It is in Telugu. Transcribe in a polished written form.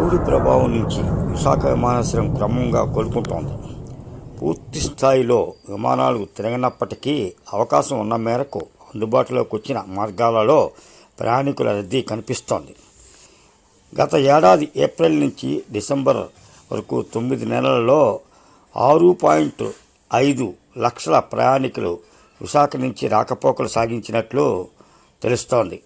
కోవిడ్ ప్రభావం నుంచి విశాఖ విమానాశ్రయం క్రమంగా కోలుకుంటోంది. పూర్తి స్థాయిలో విమానాలు తిరగనప్పటికీ అవకాశం ఉన్న మేరకు అందుబాటులోకి వచ్చిన మార్గాలలో ప్రయాణికుల రద్దీ కనిపిస్తోంది. గత ఏడాది ఏప్రిల్ నుంచి డిసెంబర్ వరకు 9 నెలలలో 6.5 లక్షల ప్రయాణికులు విశాఖ నుంచి రాకపోకలు సాగించినట్లు తెలుస్తోంది.